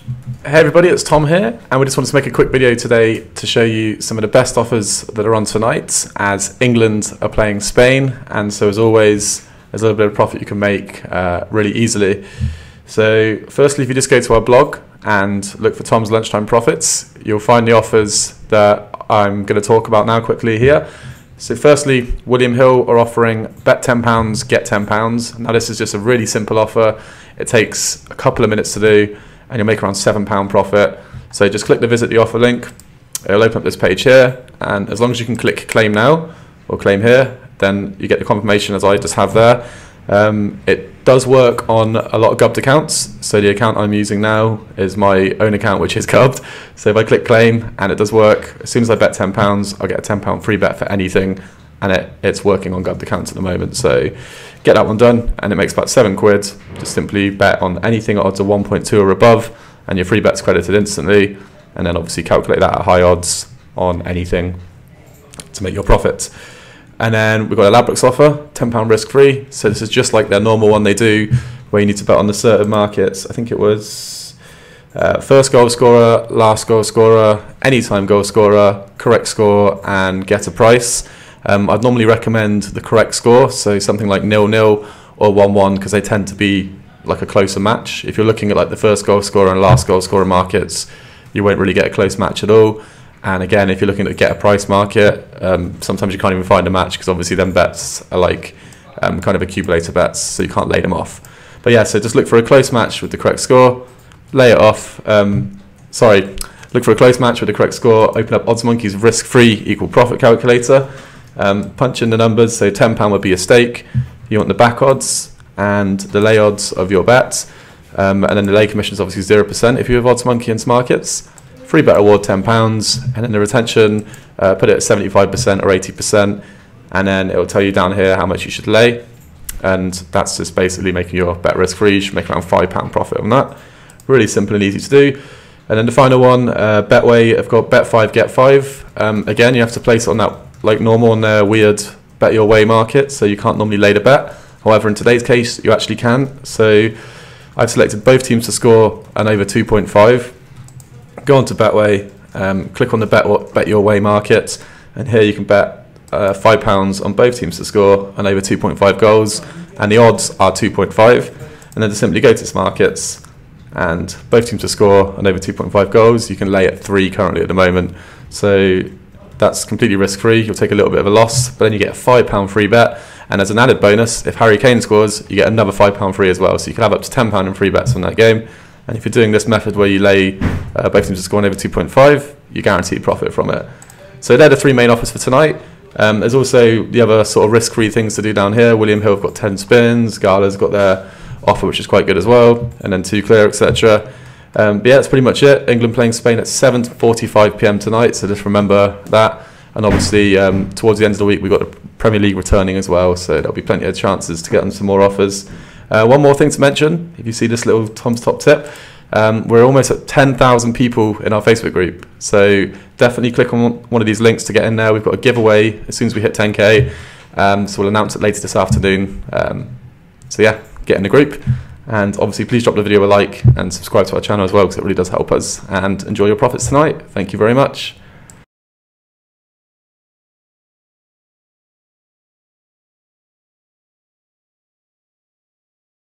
Hey everybody, it's Tom here, and we just wanted to make a quick video today to show you some of the best offers that are on tonight, as England are playing Spain, and so as always there's a little bit of profit you can make really easily. So firstly, if you just go to our blog and look for Tom's Lunchtime Profits, you'll find the offers that I'm going to talk about now quickly here. So firstly, William Hill are offering bet £10, get £10. Now this is just a really simple offer. It takes a couple of minutes to do, and you'll make around £7 profit. So just click the visit the offer link. It'll open up this page here, and as long as you can click claim now or claim here, then you get the confirmation as I just have there. It does work on a lot of gubbed accounts. So the account I'm using now is my own account, which is gubbed. So if I click claim and it does work, as soon as I bet £10, I'll get a £10 free bet for anything, and it's working on gubbed accounts at the moment. So get that one done, and it makes about £7. Just simply bet on anything at odds of 1.2 or above, and your free bet's credited instantly, and then obviously calculate that at high odds on anything to make your profit. And then we've got a Ladbrokes offer, £10 risk free. So this is just like their normal one they do, where you need to bet on the certain markets. I think it was first goal scorer, last goal scorer, anytime goal scorer, correct score, and get a price. I'd normally recommend the correct score, so something like 0-0 or 1-1, because they tend to be like a closer match. If you're looking at like the first goal scorer and last goal scorer markets, you won't really get a close match at all. And again, if you're looking at get a price market, sometimes you can't even find a match, because obviously them bets are like kind of accumulator bets, so you can't lay them off. But yeah, so just look for a close match with the correct score, lay it off. Look for a close match with the correct score, open up OddsMonkey's risk-free equal profit calculator, punch in the numbers. So £10 would be a stake. You want the back odds and the lay odds of your bets, and then the lay commission is obviously 0% if you have OddsMonkey and Smarkets. Free bet award £10, and then the retention, put it at 75% or 80%, and then it will tell you down here how much you should lay, and that's just basically making your bet risk free. You should make around £5 profit on that. Really simple and easy to do. And then the final one, Betway, I've got bet 5 get 5. Again, you have to place it on that like normal on their weird bet your way market, so you can't normally lay the bet. However, in today's case, you actually can. So I've selected both teams to score an over 2.5. Go on to Betway, click on the bet your way market, and here you can bet £5 on both teams to score and over 2.5 goals, and the odds are 2.5. And then to simply go to Smarkets and both teams to score and over 2.5 goals, you can lay at 3 currently at the moment. So that's completely risk free. You'll take a little bit of a loss, but then you get a £5 free bet. And as an added bonus, if Harry Kane scores, you get another £5 free as well. So you can have up to £10 in free bets on that game. And if you're doing this method where you lay both teams to score over 2.5, you guarantee profit from it. So they're the 3 main offers for tonight. There's also the other sort of risk-free things to do down here. William Hill have got 10 spins. Gala's got their offer, which is quite good as well, and then 2 clear, etc. But yeah, that's pretty much it. England playing Spain at 7:45 PM tonight, so just remember that. And obviously, towards the end of the week, we've got the Premier League returning as well, so there'll be plenty of chances to get on some more offers. One more thing to mention, if you see this little Tom's Top Tip, we're almost at 10,000 people in our Facebook group, so definitely click on one of these links to get in there. We've got a giveaway as soon as we hit 10k, so we'll announce it later this afternoon. So yeah, get in the group, and obviously please drop the video a like and subscribe to our channel as well, because it really does help us, and enjoy your profits tonight. Thank you very much.